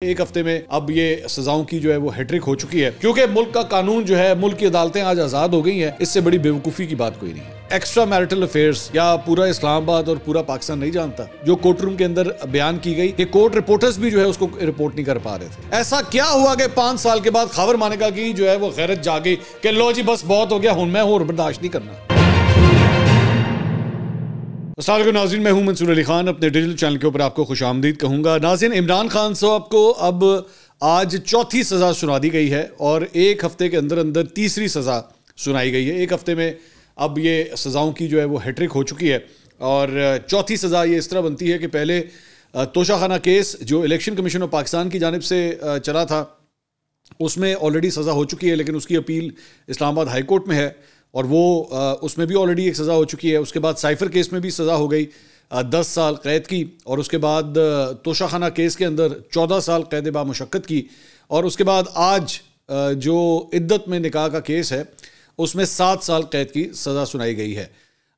ایک ہفتے میں اب یہ سزاؤں کی جو ہے وہ ہیٹرک ہو چکی ہے کیونکہ ملک کا قانون جو ہے، ملک کی عدالتیں آج آزاد ہو گئی ہیں۔ اس سے بڑی بیوقوفی کی بات کوئی نہیں ہے۔ ایکسٹرا میرٹل افیئرز یا پورا اسلام آباد اور پورا پاکستان نہیں جانتا جو کورٹ روم کے اندر بیان کی گئی کہ کورٹ رپورٹرز بھی جو ہے اس کو رپورٹ نہیں کر پا رہے تھے۔ ایسا کیا ہوا کہ 5 سال کے بعد خاور مانیکا کی جو ہے وہ غیرت جاگی کہ لو جی بس بہت ہو گیا، ہن میں اور برداشت نہیں کرنا۔ السلام علیکم ناظرین، میں ہوں منصور علی خان، اپنے ڈیجیٹل چینل کے اوپر آپ کو خوش آمدید کہوں گا۔ ناظرین، عمران خان صاحب کو اب آج چوتھی سزا سنا دی گئی ہے اور ایک ہفتے کے اندر اندر تیسری سزا سنائی گئی ہے۔ ایک ہفتے میں اب یہ سزاؤں کی جو ہے وہ ہیٹرک ہو چکی ہے اور چوتھی سزا یہ اس طرح بنتی ہے کہ پہلے توشہ خانہ کیس جو الیکشن کمیشن آف پاکستان کی جانب سے چلا تھا اس میں آلریڈی سزا ہو چکی ہے، لیکن اس کی اپیل اسلام آباد ہائی کورٹ میں ہے اور وہ اس میں بھی آلریڈی ایک سزا ہو چکی ہے۔ اس کے بعد سائفر کیس میں بھی سزا ہو گئی 10 سال قید کی، اور اس کے بعد توشہ خانہ کیس کے اندر 14 سال قید بامشقت کی، اور اس کے بعد آج جو عدت میں نکاح کا کیس ہے اس میں 7 سال قید کی سزا سنائی گئی ہے۔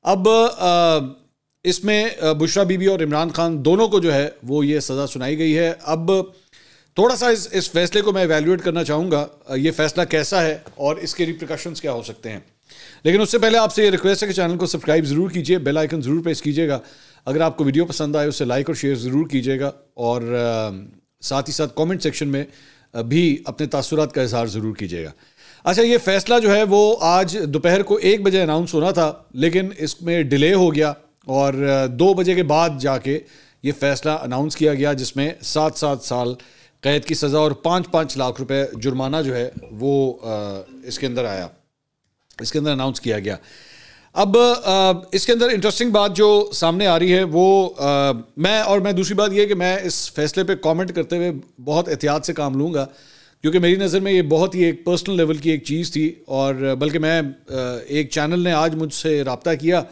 اب اس میں بشرا بی بی اور عمران خان دونوں کو جو ہے وہ یہ سزا سنائی گئی ہے۔ اب تھوڑا سا اس فیصلے کو میں ایویلیویٹ کرنا چاہوں گا، یہ فیصلہ کیسا ہے اور اس کے ریپریکاشنز کیا ہو سکتے ہیں، لیکن اس سے پہلے آپ سے یہ ریکویسٹ ہے کہ چینل کو سبسکرائب ضرور کیجئے، بیل آئیکن ضرور پریس کیجئے گا، اگر آپ کو ویڈیو پسند آئے اسے لائک اور شیئر ضرور کیجئے گا، اور ساتھ ہی ساتھ کامنٹ سیکشن میں بھی اپنے تاثرات کا اظہار ضرور کیجئے گا۔ اچھا، یہ فیصلہ جو ہے وہ آج دوپہر کو 1 بجے اناؤنس ہونا تھا، لیکن اس میں ڈیلے ہو گیا اور 2 بجے کے بعد جا کے یہ فیصلہ اناؤنس کیا گیا، جس میں 7 سال قید کی سزا اور 5 لاکھ روپے جرمانہ جو ہے وہ اس کے اندر آیا، اس کے اندر اناؤنس کیا گیا۔ اب اس کے اندر انٹرسٹنگ بات جو سامنے آ رہی ہے وہ میں دوسری بات یہ کہ میں اس فیصلے پہ کامنٹ کرتے ہوئے بہت احتیاط سے کام لوں گا، کیونکہ میری نظر میں یہ بہت ہی ایک پرسنل لیول کی ایک چیز تھی، اور بلکہ میں ایک چینل نے آج مجھ سے رابطہ کیا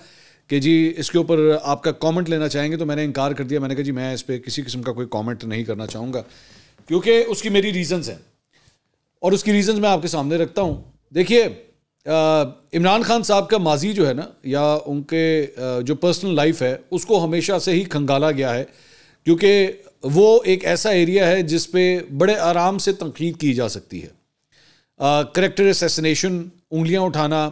کہ جی اس کے اوپر آپ کا کامنٹ لینا چاہیں گے، تو میں نے انکار کر دیا۔ میں نے کہا جی میں اس پہ کسی قسم کا کوئی کامنٹ نہیں کرنا چاہوں گا، کیونکہ اس کی میری ریزنز ہیں اور اس کی ریزنز میں آپ کے سامنے رکھتا ہوں۔ دیکھیے، عمران خان صاحب کا ماضی جو ہے نا، یا ان کے جو پرسنل لائف ہے، اس کو ہمیشہ سے ہی کھنگالا گیا ہے، کیونکہ وہ ایک ایسا ایریا ہے جس پہ بڑے آرام سے تنقید کی جا سکتی ہے۔ کریکٹر اسیسینیشن، انگلیاں اٹھانا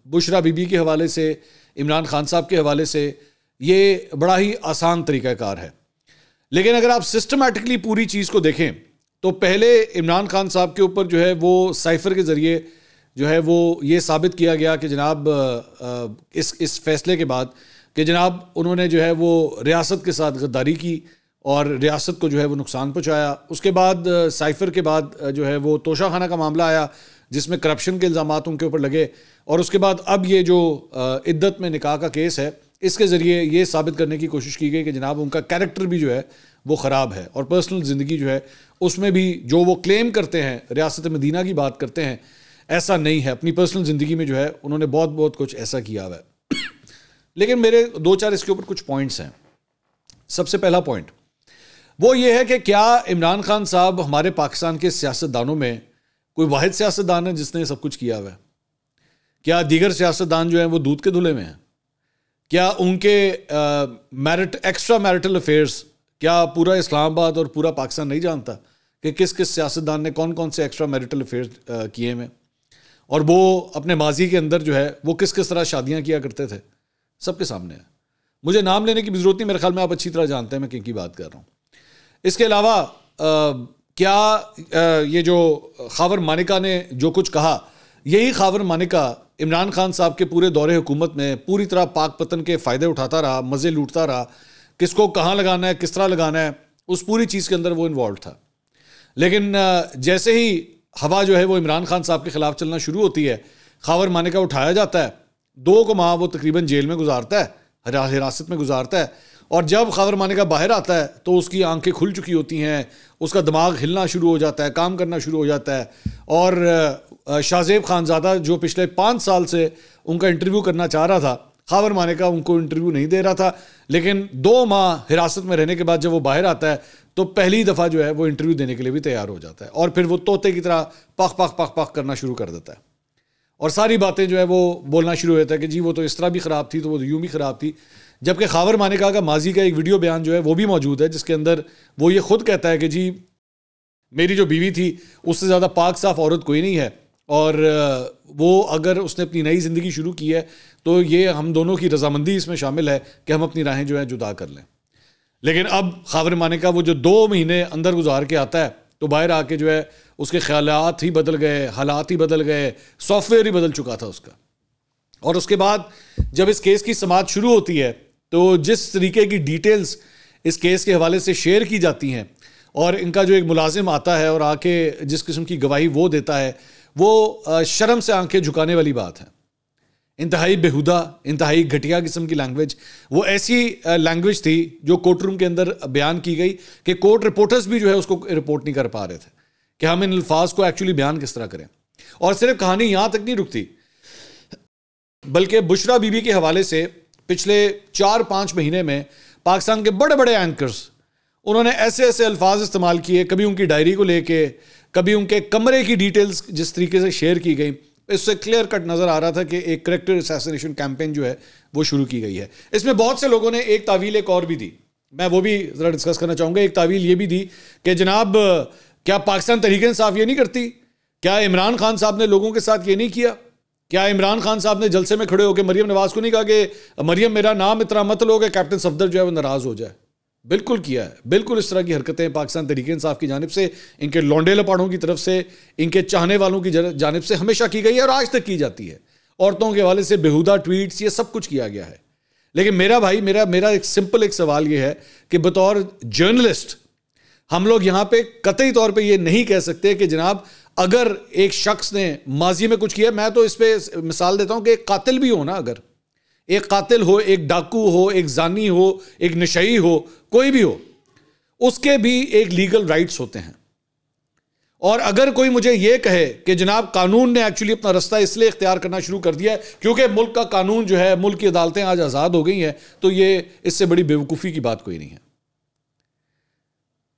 بشرا بی بی کے حوالے سے، عمران خان صاحب کے حوالے سے، یہ بڑا ہی آسان طریقہ کار ہے۔ لیکن اگر آپ سسٹمیٹکلی پوری چیز کو دیکھیں تو پہلے عمران خان صاحب کے اوپر جو ہے وہ سائفر کے ذریعے جو ہے وہ یہ ثابت کیا گیا کہ جناب اس فیصلے کے بعد کہ جناب انہوں نے جو ہے وہ ریاست کے ساتھ غداری کی اور ریاست کو جو ہے وہ نقصان پہنچایا۔ اس کے بعد سائفر کے بعد جو ہے وہ توشہ خانہ کا معاملہ آیا جس میں کرپشن کے الزامات ان کے اوپر لگے، اور اس کے بعد اب یہ جو عدت میں نکاح کا کیس ہے اس کے ذریعے یہ ثابت کرنے کی کوشش کی گئی کہ جناب ان کا کیریکٹر بھی جو ہے وہ خراب ہے، اور پرسنل زندگی جو ہے اس میں بھی جو وہ کلیم کرتے ہیں، ریاست مدینہ کی بات کرتے ہیں، ایسا نہیں ہے۔ اپنی پرسنل زندگی میں جو ہے انہوں نے بہت کچھ ایسا کیا ہوا ہے۔ لیکن میرے 2-4 اس کے اوپر کچھ پوائنٹس ہیں۔ سب سے پہلا پوائنٹ وہ یہ ہے کہ کیا عمران خان صاحب ہمارے پاکستان کے سیاستدانوں میں کوئی واحد سیاستدان ہے جس نے سب کچھ کیا ہوا ہے؟ کیا دیگر سیاستدان جو ہیں وہ دودھ کے دھلے میں ہیں؟ کیا ان کے ایکسٹرا میرٹل افیئرز کیا پورا اسلام آباد اور پورا پاکستان نہیں جانتا کہ کس سیاستدان نے کون سے ایکسٹرا میرٹل افیئرز کیے ہیں، اور وہ اپنے ماضی کے اندر جو ہے وہ کس طرح شادیاں کیا کرتے تھے؟ سب کے سامنے ہے۔ مجھے نام لینے کی بھی ضرورت نہیں، میرے خیال میں آپ اچھی طرح جانتے ہیں میں کن کی بات کر رہا ہوں۔ اس کے علاوہ کیا یہ جو خاور مانیکا نے جو کچھ کہا، یہی خاور مانیکا عمران خان صاحب کے پورے دور حکومت میں پوری طرح پاک پتن کے فائدے اٹھاتا رہا، مزے لوٹتا رہا، کس کو کہاں لگانا ہے، کس طرح لگانا ہے، اس پوری چیز کے اندر وہ انوالوڈ تھا۔ لیکن جیسے ہی ہوا جو ہے وہ عمران خان صاحب کے خلاف چلنا شروع ہوتی ہے، خاور مانیکا اٹھایا جاتا ہے، 2 ماہ وہ تقریباً جیل میں گزارتا ہے، حراست میں گزارتا ہے، اور جب خاور مانیکا باہر آتا ہے تو اس کی آنکھیں کھل چکی ہوتی ہیں، اس کا دماغ ہلنا شروع ہو جاتا ہے، کام کرنا شروع ہو جاتا ہے، اور شاہ زیب خانزادہ جو پچھلے 5 سال سے ان کا انٹرویو کرنا چاہ رہا تھا، خاور مانیکا ان کو انٹرویو نہیں دے رہا تھا، لیکن 2 ماہ حراست میں رہنے کے بعد جب وہ باہر آتا ہے تو پہلی دفعہ جو ہے وہ انٹرویو دینے کے لیے بھی تیار ہو جاتا ہے، اور پھر وہ طوطے کی طرح پخ کرنا شروع کر دیتا ہے۔ اور ساری باتیں جو ہے وہ بولنا شروع ہوتا ہے کہ جی وہ تو اس طرح بھی خراب تھی تو وہ یوں بھی خراب تھی. جبکہ خاور مانیکا کا ماضی کا ایک ویڈیو بیان جو ہے وہ بھی موجود ہے، جس کے اندر وہ یہ خود کہتا ہے کہ جی میری جو بیوی تھی اس سے زیادہ پاک صاف عورت کوئی نہیں ہے، اور وہ اگر اس نے اپنی نئی زندگی شروع کی ہے تو یہ ہم دونوں کی رضامندی اس میں شامل ہے کہ ہم اپنی راہیں جو ہے جدا کر لیں. لیکن اب خاور مانیکا وہ جو 2 مہینے اندر گزار کے آتا ہے تو باہر آ کے جو ہے اس کے خیالات ہی بدل گئے، حالات ہی بدل گئے، سافٹ ویئر ہی بدل چکا تھا اس کا. اور اس کے بعد جب اس کیس کی سماعت شروع ہوتی ہے تو جس طریقے کی ڈیٹیلز اس کیس کے حوالے سے شیئر کی جاتی ہیں، اور ان کا جو ایک ملازم آتا ہے اور آ کے جس قسم کی گواہی وہ دیتا ہے، وہ شرم سے آنکھیں جھکانے والی بات ہے. انتہائی بےہودہ، انتہائی گھٹیا قسم کی لینگویج. وہ ایسی لینگویج تھی جو کورٹ روم کے اندر بیان کی گئی کہ کورٹ رپورٹرز بھی جو ہے اس کو رپورٹ نہیں کر پا رہے تھے کہ ہم ان الفاظ کو ایکچولی بیان کس طرح کریں. اور صرف کہانی یہاں تک نہیں رکتی، بلکہ بشرا بی بی کے حوالے سے پچھلے 4-5 مہینے میں پاکستان کے بڑے بڑے اینکرز انہوں نے ایسے ایسے الفاظ استعمال کیے، کبھی ان کی ڈائری کو لے کے، کبھی ان کے کمرے کی ڈیٹیلز جس طریقے سے شیئر کی گئی، اس سے کلیئر کٹ نظر آ رہا تھا کہ ایک کریکٹر اسیسینیشن کیمپین جو ہے وہ شروع کی گئی ہے. اس میں بہت سے لوگوں نے ایک تعویل ایک اور بھی دی، میں وہ بھی ذرا ڈسکس کرنا چاہوں گا. ایک تعویل یہ بھی دی کہ جناب کیا پاکستان تحریک انصاف یہ نہیں کرتی؟ کیا عمران خان صاحب نے لوگوں کے ساتھ یہ نہیں کیا؟ کیا عمران خان صاحب نے جلسے میں کھڑے ہو کے مریم نواز کو نہیں کہا کہ مریم میرا نام اتنا مت لو کہ کیپٹن صفدر جو ہے وہ ناراض ہو جائے؟ بالکل کیا ہے. بالکل اس طرح کی حرکتیں پاکستان تحریک انصاف کی جانب سے، ان کے لونڈے لپاڑوں کی طرف سے، ان کے چاہنے والوں کی جانب سے ہمیشہ کی گئی ہے اور آج تک کی جاتی ہے. عورتوں کے حوالے سے بیہودہ ٹویٹس، یہ سب کچھ کیا گیا ہے. لیکن میرا بھائی میرا ایک سمپل ایک سوال یہ ہے کہ بطور جرنلسٹ ہم لوگ یہاں پہ قطعی طور پہ یہ نہیں کہہ سکتے کہ جناب اگر ایک شخص نے ماضی میں کچھ کیا، میں تو اس پہ مثال دیتا ہوں کہ ایک قاتل بھی ہو نا، اگر ایک قاتل ہو، ایک ڈاکو ہو، ایک زانی ہو، ایک نشئی ہو، کوئی بھی ہو، اس کے بھی ایک لیگل رائٹس ہوتے ہیں. اور اگر کوئی مجھے یہ کہے کہ جناب قانون نے ایکچولی اپنا رستہ اس لیے اختیار کرنا شروع کر دیا ہے کیونکہ ملک کا قانون جو ہے، ملک کی عدالتیں آج آزاد ہو گئی ہیں، تو یہ اس سے بڑی بیوقوفی کی بات کوئی نہیں ہے.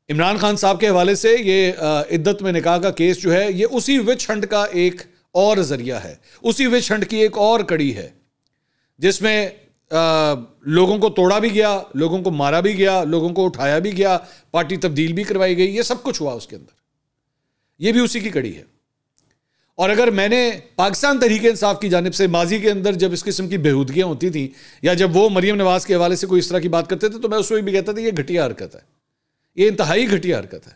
عمران خان صاحب کے حوالے سے یہ عدت میں نکاح کا کیس جو ہے، یہ اسی وچ ہنٹ کا ایک اور ذریعہ ہے، اسی وچ ہنٹ کی ایک اور کڑی ہے، جس میں لوگوں کو توڑا بھی گیا، لوگوں کو مارا بھی گیا، لوگوں کو اٹھایا بھی گیا، پارٹی تبدیل بھی کروائی گئی، یہ سب کچھ ہوا اس کے اندر. یہ بھی اسی کی کڑی ہے. اور اگر میں نے پاکستان تحریک انصاف کی جانب سے ماضی کے اندر جب اس قسم کی بےہودگیاں ہوتی تھیں یا جب وہ مریم نواز کے حوالے سے کوئی اس طرح کی بات کرتے تھے تو میں اس وقت بھی کہتا تھا یہ گھٹیا حرکت ہے، یہ انتہائی گھٹیا حرکت ہے.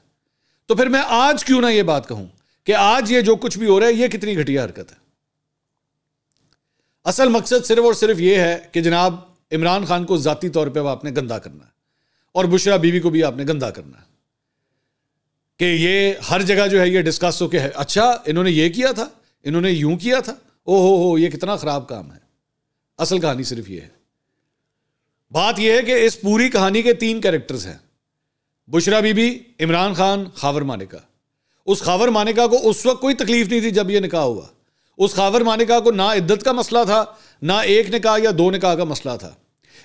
تو پھر میں آج کیوں نہ یہ بات کہوں کہ آج یہ جو کچھ بھی ہو رہا ہے یہ کتنی گھٹیا حرکت ہے. اصل مقصد صرف اور صرف یہ ہے کہ جناب عمران خان کو ذاتی طور پہ آپ نے گندا کرنا ہے اور بشرا بیوی کو بھی آپ نے گندا کرنا ہے کہ یہ ہر جگہ جو ہے یہ ڈسکس ہو کے ہے، اچھا انہوں نے یہ کیا تھا، انہوں نے یوں کیا تھا، او ہو یہ کتنا خراب کام ہے. اصل کہانی صرف یہ ہے. بات یہ ہے کہ اس پوری کہانی کے 3 کیریکٹرز ہیں، بشرا بی بی، عمران خان، خاور مانیکا. اس خاور مانیکا کو اس وقت کوئی تکلیف نہیں تھی جب یہ نکاح ہوا. اس خاور مانیکا کو نہ عدت کا مسئلہ تھا، نہ ایک نکاح یا 2 نکاح کا مسئلہ تھا.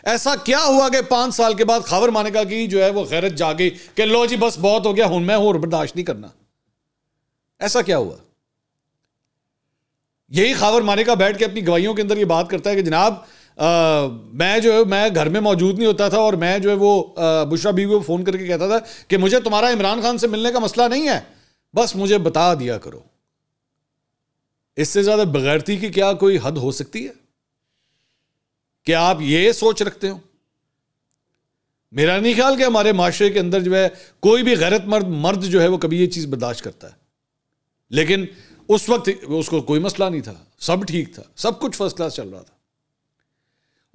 ایسا کیا ہوا کہ 5 سال کے بعد خاور مانیکا کی جو ہے وہ غیرت جاگی کہ لو جی بس بہت ہو گیا، ہوں میں اور برداشت نہیں کرنا؟ ایسا کیا ہوا؟ یہی خاور مانیکا بیٹھ کے اپنی گواہیوں کے اندر یہ بات کرتا ہے کہ جناب میں گھر میں موجود نہیں ہوتا تھا اور میں جو ہے وہ بشرا بیوی کو فون کر کے کہتا تھا کہ مجھے تمہارا عمران خان سے ملنے کا مسئلہ نہیں ہے، بس مجھے بتا دیا کرو. اس سے زیادہ بغیرتی کی کیا کوئی حد ہو سکتی ہے کہ آپ یہ سوچ رکھتے ہو؟ میرا نہیں خیال کہ ہمارے معاشرے کے اندر جو ہے کوئی بھی غیرت مرد جو ہے وہ کبھی یہ چیز برداشت کرتا ہے. لیکن اس وقت اس کو کوئی مسئلہ نہیں تھا، سب ٹھیک تھا، سب کچھ فرسٹ کلاس چل رہا تھا.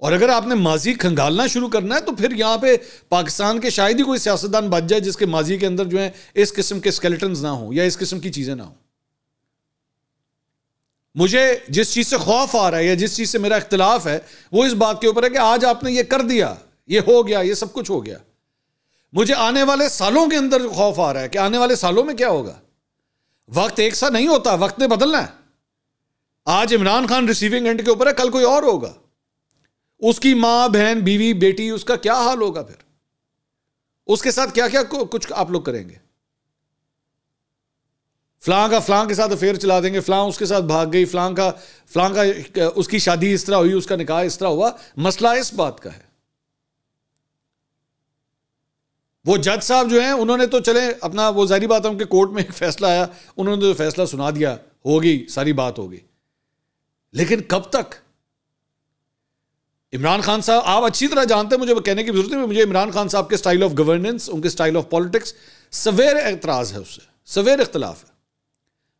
اور اگر آپ نے ماضی کھنگالنا شروع کرنا ہے تو پھر یہاں پہ پاکستان کے شاید ہی کوئی سیاستدان بچ جائے جس کے ماضی کے اندر جو ہے اس قسم کے اسکیلیٹنز نہ ہوں یا اس قسم کی چیزیں نہ ہوں. مجھے جس چیز سے خوف آ رہا ہے یا جس چیز سے میرا اختلاف ہے وہ اس بات کے اوپر ہے کہ آج آپ نے یہ کر دیا، یہ ہو گیا، یہ سب کچھ ہو گیا. مجھے آنے والے سالوں کے اندر خوف آ رہا ہے کہ آنے والے سالوں میں کیا ہوگا. وقت ایک سا نہیں ہوتا، وقت نے بدلنا ہے. آج عمران خان ریسیونگ اینڈ کے اوپر ہے، کل کوئی اور ہوگا. اس کی ماں، بہن، بیوی، بیٹی، اس کا کیا حال ہوگا؟ پھر اس کے ساتھ کیا کیا کچھ آپ لوگ کریں گے؟ فلاں کے ساتھ افیئر چلا دیں گے، فلاں اس کے ساتھ بھاگ گئی، فلاں کا اس کی شادی اس طرح ہوئی، اس کا نکاح اس طرح ہوا. مسئلہ اس بات کا ہے. وہ جج صاحب جو ہیں انہوں نے تو چلے اپنا، وہ ظاہری بات ہے ان کے کورٹ میں ایک فیصلہ آیا، انہوں نے تو فیصلہ سنا دیا، ہوگی ساری بات ہوگی. لیکن کب تک؟ عمران خان صاحب آپ اچھی طرح جانتے ہیں، مجھے کہنے کی ضرورت نہیں، مجھے عمران خان صاحب کے سٹائل آف گورننس، ان کے سٹائل آف پالیٹکس سویر اعتراض ہے، اس سے سویر اختلاف ہے.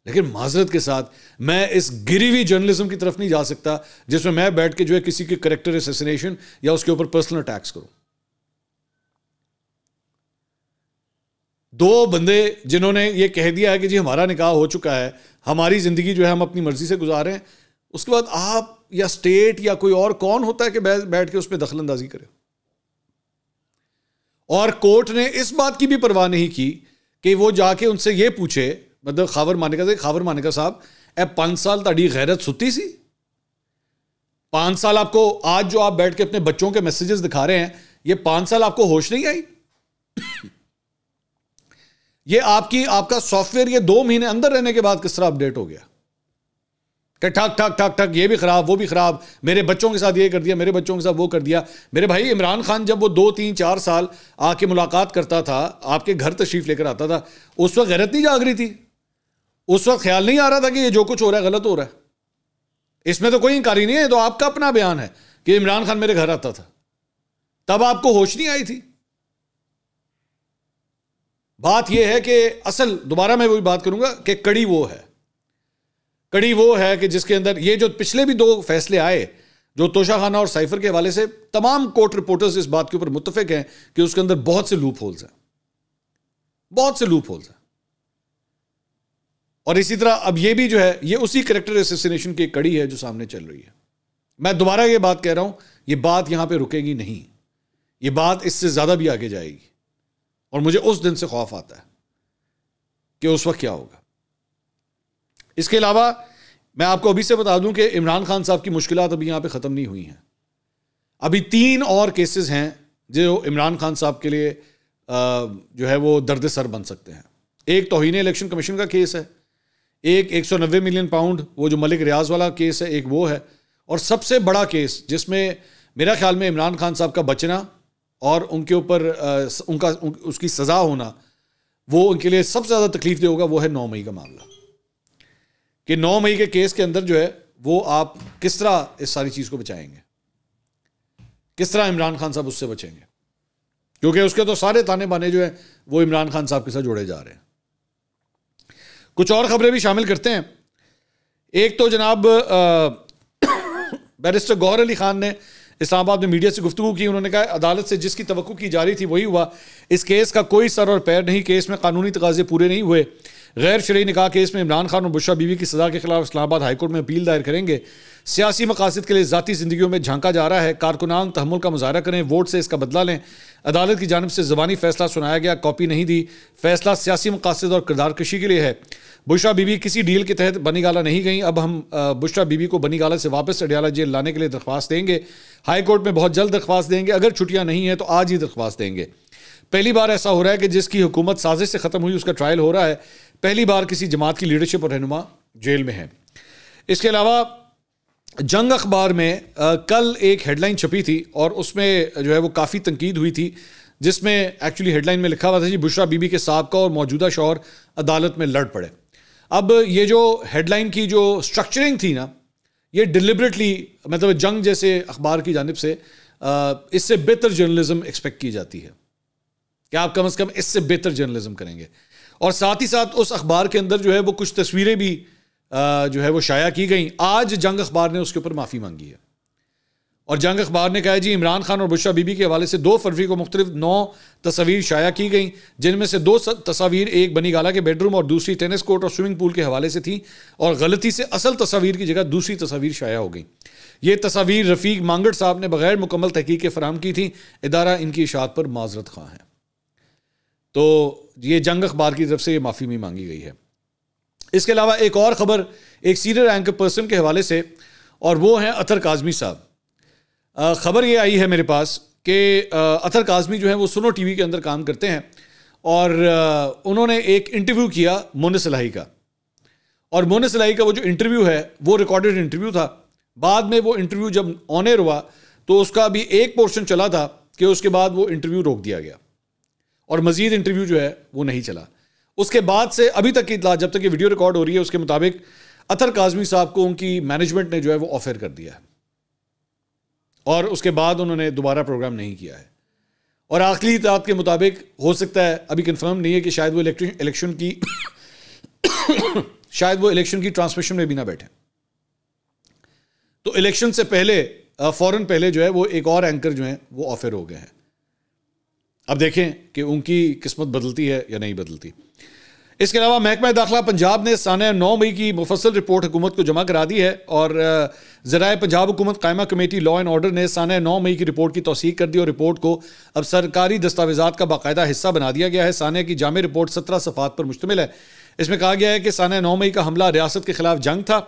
لیکن معذرت کے ساتھ میں اس گری ہوئی جرنلزم کی طرف نہیں جا سکتا جس میں میں بیٹھ کے جو ہے کسی کی کریکٹر اسیسینیشن یا اس کے اوپر پرسنل اٹیکس کروں. دو بندے جنہوں نے یہ کہہ دیا ہے کہ جی ہمارا نکاح ہو چکا ہے، ہماری زندگی جو ہے ہم اپنی مرضی سے گزارے ہیں، اس کے بعد آپ یا اسٹیٹ یا کوئی اور کون ہوتا ہے کہ بیٹھ کے اس پہ دخل اندازی کرے؟ اور کورٹ نے اس بات کی بھی پرواہ نہیں کی کہ وہ جا کے ان سے یہ پوچھے، مطلب خاور مانیکا صاحب، 5 سال تاڑی غیرت ستی سی؟ 5 سال آپ کو آج جو آپ بیٹھ کے اپنے بچوں کے میسیجز دکھا رہے ہیں، یہ 5 سال آپ کو ہوش نہیں آئی؟ یہ آپ کا سافٹ ویئر یہ 2 مہینے اندر رہنے کے بعد کس طرح اپڈیٹ ہو گیا کہ ٹھک ٹھک ٹھک ٹھک یہ بھی خراب، وہ بھی خراب، میرے بچوں کے ساتھ یہ کر دیا، میرے بچوں کے ساتھ وہ کر دیا. میرے بھائی عمران خان جب وہ 2 3 4 سال آ کے ملاقات کرتا تھا، آپ کے گھر تشریف لے کر آتا تھا، اس وقت غیرت نہیں جاگ رہی تھی؟ اس وقت خیال نہیں آ رہا تھا کہ یہ جو کچھ ہو رہا ہے غلط ہو رہا ہے؟ اس میں تو کوئی انکاری نہیں ہے، تو آپ کا اپنا بیان ہے کہ عمران خان میرے گھر آتا تھا، تب آپ کو ہوش نہیں آئی تھی؟ بات یہ ہے کہ اصل دوبارہ میں وہی بات کروں گا کہ کڑی وہ ہے کہ جس کے اندر یہ جو پچھلے بھی 2 فیصلے آئے جو توشہ خانہ اور سائفر کے حوالے سے، تمام کورٹ رپورٹرز اس بات کے اوپر متفق ہیں کہ اس کے اندر بہت سے لوپ ہولز ہیں. اور اسی طرح اب یہ بھی جو ہے یہ اسی کریکٹر اسیسینیشن کی کڑی ہے جو سامنے چل رہی ہے. میں دوبارہ یہ بات کہہ رہا ہوں، یہ بات یہاں پہ رکے گی نہیں، یہ بات اس سے زیادہ بھی آگے جائے گی، اور مجھے اس دن سے خوف آتا ہے کہ اس وقت کیا ہوگا. اس کے علاوہ میں آپ کو ابھی سے بتا دوں کہ عمران خان صاحب کی مشکلات ابھی یہاں پہ ختم نہیں ہوئی ہیں. ابھی 3 اور کیسز ہیں جو عمران خان صاحب کے لیے جو ہے وہ درد سر بن سکتے ہیں. ایک توہین الیکشن کمیشن کا کیس ہے، ایک 190 ملین پاؤنڈ وہ جو ملک ریاض والا کیس ہے، ایک وہ ہے، اور سب سے بڑا کیس جس میں میرا خیال میں عمران خان صاحب کا بچنا اور ان کے اوپر اس کی سزا ہونا وہ ان کے لیے سب سے زیادہ تکلیف دہ ہوگا، وہ ہے 9 مئی کا معاملہ. کہ 9 مئی کے کیس کے اندر جو ہے وہ آپ کس طرح اس ساری چیز کو بچائیں گے، کس طرح عمران خان صاحب اس سے بچیں گے، کیونکہ اس کے تو سارے تانے بانے جو ہیں وہ عمران خان صاحب کے ساتھ جوڑے جا رہے ہیں. کچھ اور خبریں بھی شامل کرتے ہیں. ایک تو جناب بیرسٹر گوہر علی خان نے اسلام آباد میں میڈیا سے گفتگو کی. انہوں نے کہا عدالت سے جس کی توقع کی جا رہی تھی وہی ہوا، اس کیس کا کوئی سر اور پیر نہیں، کیس میں قانونی تقاضے پورے نہیں ہوئے. غیر شرعی نکاح کیس میں عمران خان اور بشرا بی بی کی سزا کے خلاف اسلام آباد ہائی کورٹ میں اپیل دائر کریں گے. سیاسی مقاصد کے لیے ذاتی زندگیوں میں جھانکا جا رہا ہے، کارکنان تحمل کا مظاہرہ کریں، ووٹ سے اس کا بدلہ لیں. عدالت کی جانب سے زبانی فیصلہ سنایا گیا، کاپی نہیں دی، فیصلہ سیاسی مقاصد اور کردار کشی کے لیے ہے. بشرا بی بی کسی ڈیل کے تحت بنی گالہ نہیں گئیں، اب ہم بشرا بی بی کو بنی گالہ سے واپس اڈیالہ جیل لانے کے لیے درخواست دیں گے. ہائی کورٹ میں بہت جلد درخواست دیں گے، اگر چھٹیاں نہیں ہیں تو آج ہی درخواست دیں گے. پہلی بار ایسا ہو رہا ہے کہ جس کی حکومت سازش سے ختم ہوئی اس کا ٹرائل ہو رہا ہے. پہلی بار کسی جماعت کی لیڈرشپ اور رہنما جیل میں ہے. اس کے علاوہ جنگ اخبار میں کل ایک ہیڈ لائن چھپی تھی اور اس میں جو ہے وہ کافی تنقید ہوئی تھی، جس میں ایکچولی ہیڈ لائن میں لکھا ہوا تھا جی بشرا بی بی کے سابقہ اور موجودہ شوہر عدالت میں لڑ پڑے. اب یہ جو ہیڈ لائن کی جو سٹرکچرنگ تھی نا، یہ ڈیلیبریٹلی مطلب جنگ جیسے اخبار کی جانب سے اس سے بہتر جرنلزم ایکسپیکٹ کی جاتی ہے کہ آپ کم از کم اس سے بہتر جرنلزم کریں گے. اور ساتھ ہی ساتھ اس اخبار کے اندر جو ہے وہ کچھ تصویریں بھی جو ہے وہ شائع کی گئیں. آج جنگ اخبار نے اس کے اوپر معافی مانگی ہے اور جنگ اخبار نے کہا جی عمران خان اور بشرا بی بی کے حوالے سے 2 فروری کو مختلف 9 تصاویر شائع کی گئیں، جن میں سے 2 تصاویر ایک بنی گالہ کے بیڈ روم اور دوسری ٹینس کورٹ اور سوئمنگ پول کے حوالے سے تھیں، اور غلطی سے اصل تصاویر کی جگہ دوسری تصاویر شائع ہو گئیں. یہ تصاویر رفیق مانگڑ صاحب نے بغیر مکمل تحقیق کے فراہم کی تھیں، ادارہ ان کی اشاعت پر معذرت خواہ ہے. تو یہ جنگ اخبار کی طرف سے یہ معافی بھی مانگی گئی ہے. اس کے علاوہ ایک اور خبر ایک سینئر اینکر پرسن کے حوالے سے، اور وہ ہیں اطہر کاظمی صاحب. خبر یہ آئی ہے میرے پاس کہ اطہر کاظمی جو ہیں وہ سنو ٹی وی کے اندر کام کرتے ہیں، اور انہوں نے ایک انٹرویو کیا مونس الہی کا. اور مونس الہی کا وہ جو انٹرویو ہے وہ ریکارڈڈ انٹرویو تھا. بعد میں وہ انٹرویو جب آن ایئر ہوا تو اس کا بھی ایک پورشن چلا تھا کہ اس کے بعد وہ انٹرویو روک دیا گیا اور مزید انٹرویو جو ہے وہ نہیں چلا. اس کے بعد سے ابھی تک کی اطلاع جب تک یہ ویڈیو ریکارڈ ہو رہی ہے اس کے مطابق اطہر کاظمی صاحب کو ان کی مینجمنٹ نے جو ہے وہ آف ایئر کر دیا ہے اور اس کے بعد انہوں نے دوبارہ پروگرام نہیں کیا ہے. اور آخری اطلاعات کے مطابق ہو سکتا ہے, ابھی کنفرم نہیں ہے, کہ شاید وہ الیکشن کی ٹرانسمیشن میں بھی نہ بیٹھے. تو الیکشن سے پہلے فوراً پہلے جو ہے وہ ایک اور اینکر جو ہیں وہ آف ایئر ہو گئے ہیں. اب دیکھیں کہ ان کی قسمت بدلتی ہے یا نہیں بدلتی. اس کے علاوہ محکمہ داخلہ پنجاب نے سانہ 9 مئی کی مفصل رپورٹ حکومت کو جمع کرا دی ہے اور ذرائع پنجاب حکومت قائمہ کمیٹی لا اینڈ آرڈر نے سانہ 9 مئی کی رپورٹ کی توثیق کر دی اور رپورٹ کو اب سرکاری دستاویزات کا باقاعدہ حصہ بنا دیا گیا ہے. سانہ کی جامع رپورٹ 17 صفحات پر مشتمل ہے. اس میں کہا گیا ہے کہ سانہ 9 مئی کا حملہ ریاست کے خلاف جنگ تھا.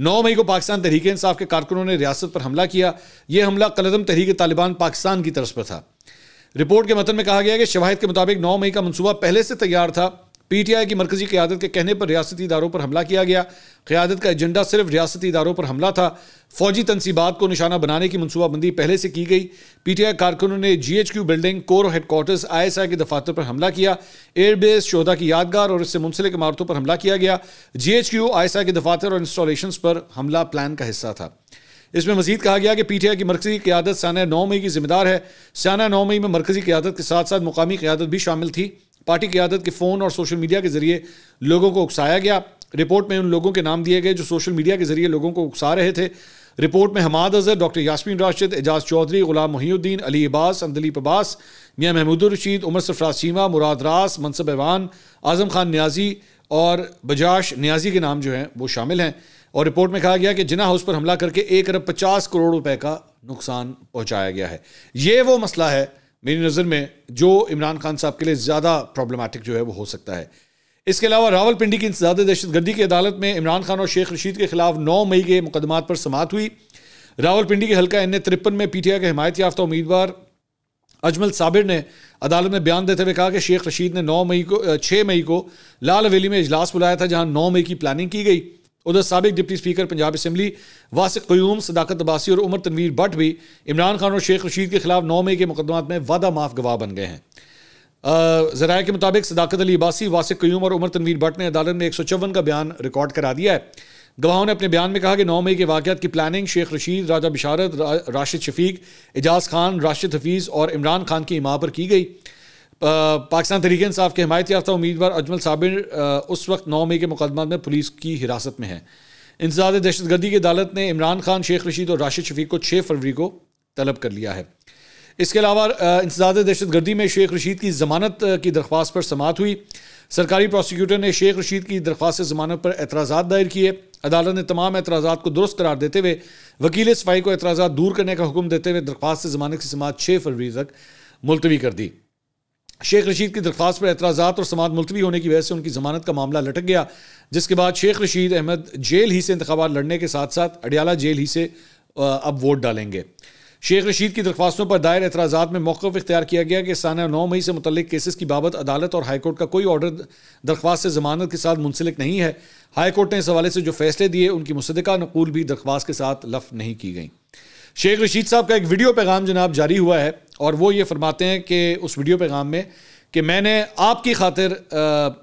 9 مئی کو پاکستان تحریک انصاف کے کارکنوں نے ریاست پر حملہ کیا. یہ حملہ قلعدم تحریک طالبان پاکستان کی طرف پر تھا. رپورٹ کے متن میں کہا گیا ہے کہ شواہد کے مطابق 9 مئی کا منصوبہ پہلے سے تیار تھا. پی ٹی آئی کی مرکزی قیادت کے کہنے پر ریاستی اداروں پر حملہ کیا گیا. قیادت کا ایجنڈا صرف ریاستی اداروں پر حملہ تھا. فوجی تنصیبات کو نشانہ بنانے کی منصوبہ بندی پہلے سے کی گئی. پی ٹی آئی کارکنوں نے G H Q building, core headquarters, I S I کے دفاتر پر حملہ کیا. ایئر بیس, شہداء کی یادگار اور اس سے منسلک عمارتوں پر حملہ کیا گیا. جی H Q, I S I کے دفاتر اور انسٹالیشنز پر حملہ پلان کا حصہ تھا. اس میں مزید کہا گیا کہ پی ٹی آئی کی مرکزی قیادت سانہ 9 مئی کی ذمہ دار ہے. سانہ 9 مئی میں مرکزی قیادت کے ساتھ ساتھ مقامی قیادت بھی شامل تھی. پارٹی قیادت کے فون اور سوشل میڈیا کے ذریعے لوگوں کو اکسایا گیا. رپورٹ میں ان لوگوں کے نام دیے گئے جو سوشل میڈیا کے ذریعے لوگوں کو اکسا رہے تھے. رپورٹ میں حماد اظہر, ڈاکٹر یاسمین راشد, اعجاز چودھری, غلام محی الدین, علی عباس, اندلیپ عباس, میاں محمود الرشید, عمر سرفراز چیمہ, مراد راس, منصب ایوان, اعظم خان نیازی اور بجاش نیازی کے نام جو ہیں وہ شامل ہیں. اور رپورٹ میں کہا گیا کہ جناح ہاؤس پر حملہ کر کے 1 ارب 50 کروڑ روپے کا نقصان پہنچایا گیا ہے. یہ وہ مسئلہ ہے میری نظر میں جو عمران خان صاحب کے لیے زیادہ پرابلمٹک جو ہے وہ ہو سکتا ہے. اس کے علاوہ راولپنڈی کی انسداد دہشت گردی کی عدالت میں عمران خان اور شیخ رشید کے خلاف 9 مئی کے مقدمات پر سماعت ہوئی. راولپنڈی کے حلقہ N53 میں پی ٹی آئی کے حمایت یافتہ امیدوار اجمل صابر نے عدالت میں بیان دیتے ہوئے کہا کہ شیخ رشید نے 6 مئی کو لال حویلی میں اجلاس بلایا تھا جہاں 9 مئی کی پلاننگ کی گئی. ادھر سابق deputy speaker Punjab assembly Wasiq Qayyum, Sadaqat Abbasi اور عمر تنویر بٹ بھی عمران خان اور شیخ رشید کے خلاف 9 مئی کے مقدمات میں وعدہ معاف گواہ بن گئے ہیں. ذرائع کے مطابق صداقت علی عباسی, واسق قیوم اور عمر تنویر بٹ نے عدالت میں 154 کا بیان ریکارڈ کرا دیا ہے. گواہوں نے اپنے بیان میں کہا کہ 9 مئی کے واقعات کی پلاننگ شیخ رشید, راجہ بشارت, راشد شفیق, اعجاز خان, راشد حفیظ اور عمران خان کی حمایت پر کی گئی. پاکستان تحریک انصاف کے حمایت یافتہ امیدوار اجمل صابر اس وقت 9 مئی کے مقدمات میں پولیس کی حراست میں ہیں. انسداد دہشت گردی کی عدالت نے عمران خان, شیخ رشید اور راشد شفیق کو 6 فروری کو طلب کر لیا ہے. اس کے علاوہ انسداد دہشت گردی میں شیخ رشید کی ضمانت کی درخواست پر سماعت ہوئی. سرکاری پروسیکیوٹر نے شیخ رشید کی درخواست سے ضمانت پر اعتراضات دائر کیے. عدالت نے تمام اعتراضات کو درست قرار دیتے ہوئے وکیل صفائی کو اعتراضات دور کرنے کا حکم دیتے ہوئے درخواست سے ضمانت کی سماعت 6 فروری تک ملتوی کر دی. شیخ رشید کی درخواست پر اعتراضات اور سماعت ملتوی ہونے کی وجہ سے ان کی ضمانت کا معاملہ لٹک گیا, جس کے بعد شیخ رشید احمد جیل ہی سے انتخابات لڑنے کے ساتھ ساتھ اڈیالہ جیل ہی سے اب ووٹ ڈالیں گے. شیخ رشید کی درخواستوں پر دائر اعتراضات میں موقف اختیار کیا گیا کہ سانہ 9 مئی سے متعلق کیسز کی بابت عدالت اور ہائی کورٹ کا کوئی آرڈر درخواست سے ضمانت کے ساتھ منسلک نہیں ہے. ہائی کورٹ نے اس حوالے سے جو فیصلے دیے ان کی مصدقہ نقول بھی درخواست کے ساتھ لفظ نہیں کی گئیں. شیخ رشید صاحب کا ایک ویڈیو پیغام جناب جاری ہوا ہے اور وہ یہ فرماتے ہیں کہ اس ویڈیو پیغام میں کہ میں نے آپ کی خاطر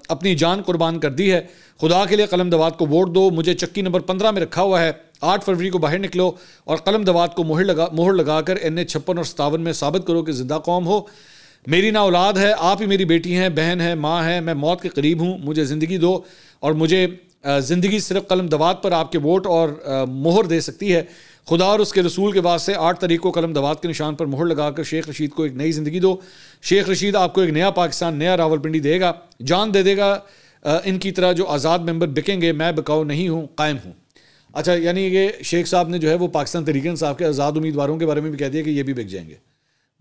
اپنی جان قربان کر دی ہے. خدا کے لیے قلم دوات کو ووٹ دو. مجھے چکی نمبر 15 میں رکھا ہوا ہے. 8 فروری کو باہر نکلو اور قلم دوات کو مہر لگا کر NH 56 اور 57 میں ثابت کرو کہ زندہ قوم ہو. میری نہ اولاد ہے, آپ ہی میری بیٹی ہیں, بہن ہے, ماں ہے. میں موت کے قریب ہوں. مجھے زندگی دو اور مجھے زندگی صرف قلم دوات پر آپ کے ووٹ اور مہر دے سکتی ہے. خدا اور اس کے رسول کے واسطے 8 تاریخ کو قلم دوات کے نشان پر مہر لگا کر شیخ رشید کو ایک نئی زندگی دو. شیخ رشید آپ کو ایک نیا پاکستان, نیا راولپنڈی دے گا, جان دے دے گا. ان کی طرح جو آزاد ممبر بکیں گے, میں بکاؤ نہیں ہوں, قائم ہوں. اچھا, یعنی کہ شیخ صاحب نے جو ہے وہ پاکستان تحریک انصاف کے آزاد امیدواروں کے بارے میں بھی کہہ دیا کہ یہ بھی بک جائیں گے.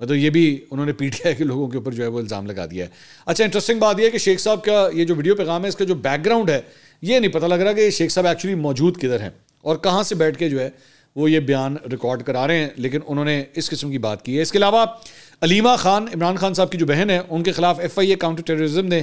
مطلب یہ بھی انہوں نے پی ٹی آئی کے لوگوں کے اوپر جو ہے وہ الزام لگا دیا ہے. اچھا, انٹرسٹنگ بات یہ ہے کہ شیخ صاحب کا یہ جو ویڈیو پیغام ہے اس کا جو بیک گراؤنڈ ہے یہ نہیں پتہ لگ رہا کہ شیخ صاحب ایکچولی موجود کدھر ہیں اور کہاں سے بیٹھ کے جو ہے وہ یہ بیان ریکارڈ کرا رہے ہیں, لیکن انہوں نے اس قسم کی بات کی ہے. اس کے علاوہ علیمہ خان, عمران خان صاحب کی جو بہن ہے, ان کے خلاف FIA کاؤنٹر ٹیررزم نے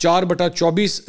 4/24